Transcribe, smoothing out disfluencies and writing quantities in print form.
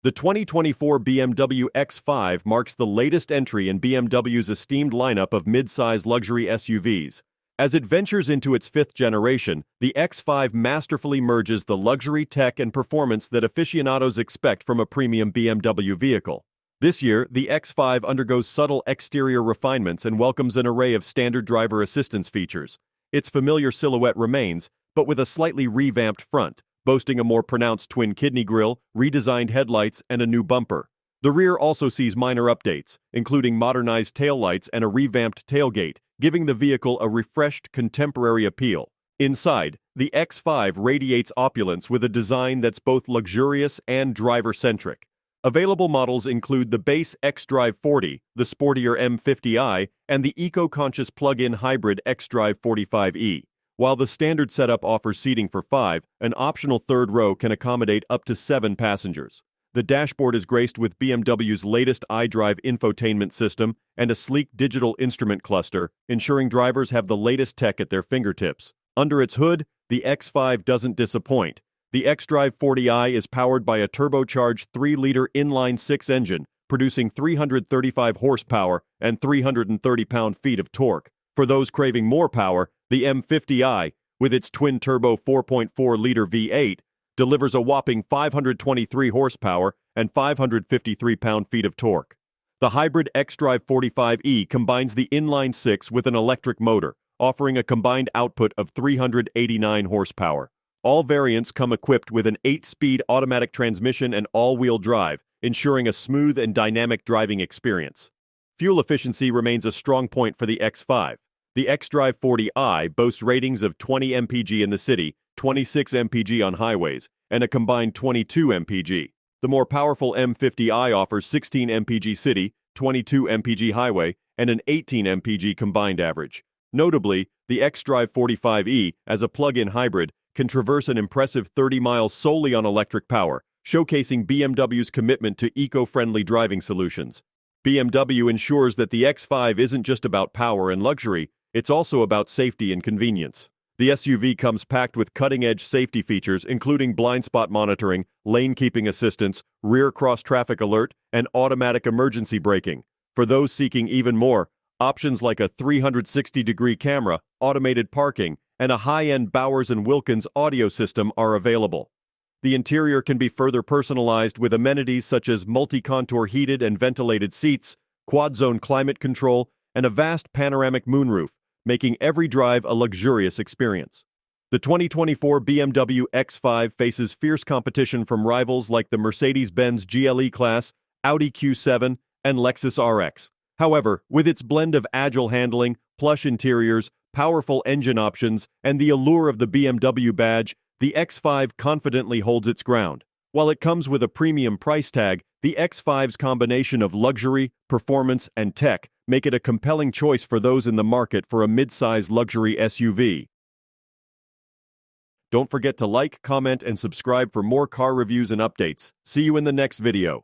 The 2024 BMW X5 marks the latest entry in BMW's esteemed lineup of mid-size luxury SUVs. As it ventures into its fifth generation, the X5 masterfully merges the luxury, tech, and performance that aficionados expect from a premium BMW vehicle. This year, the X5 undergoes subtle exterior refinements and welcomes an array of standard driver assistance features. Its familiar silhouette remains, but with a slightly revamped front, boasting a more pronounced twin-kidney grille, redesigned headlights, and a new bumper. The rear also sees minor updates, including modernized taillights and a revamped tailgate, giving the vehicle a refreshed, contemporary appeal. Inside, the X5 radiates opulence with a design that's both luxurious and driver-centric. Available models include the base xDrive 40, the sportier M50i, and the eco-conscious plug-in hybrid xDrive 45e. While the standard setup offers seating for 5, an optional third row can accommodate up to 7 passengers. The dashboard is graced with BMW's latest iDrive infotainment system and a sleek digital instrument cluster, ensuring drivers have the latest tech at their fingertips. Under its hood, the X5 doesn't disappoint. The xDrive 40i is powered by a turbocharged 3-liter inline-6 engine, producing 335 horsepower and 330 pound-feet of torque. For those craving more power, the M50i, with its twin-turbo 4.4-liter V8, delivers a whopping 523 horsepower and 553 pound-feet of torque. The hybrid xDrive 45e combines the inline-6 with an electric motor, offering a combined output of 389 horsepower. All variants come equipped with an 8-speed automatic transmission and all-wheel drive, ensuring a smooth and dynamic driving experience. Fuel efficiency remains a strong point for the X5. The xDrive 40i boasts ratings of 20 mpg in the city, 26 mpg on highways, and a combined 22 mpg. The more powerful M50i offers 16 mpg city, 22 mpg highway, and an 18 mpg combined average. Notably, the xDrive 45e, as a plug-in hybrid, can traverse an impressive 30 miles solely on electric power, showcasing BMW's commitment to eco-friendly driving solutions. BMW ensures that the X5 isn't just about power and luxury, it's also about safety and convenience. The SUV comes packed with cutting-edge safety features including blind spot monitoring, lane keeping assistance, rear cross-traffic alert, and automatic emergency braking. For those seeking even more, options like a 360-degree camera, automated parking, and a high-end Bowers & Wilkins audio system are available. The interior can be further personalized with amenities such as multi-contour heated and ventilated seats, quad-zone climate control, and a vast panoramic moonroof, making every drive a luxurious experience. The 2024 BMW X5 faces fierce competition from rivals like the Mercedes-Benz GLE class, Audi Q7, and Lexus RX. However, with its blend of agile handling, plush interiors, powerful engine options, and the allure of the BMW badge, the X5 confidently holds its ground. While it comes with a premium price tag, the X5's combination of luxury, performance, and tech make it a compelling choice for those in the market for a mid-size luxury SUV. Don't forget to like, comment, and subscribe for more car reviews and updates. See you in the next video.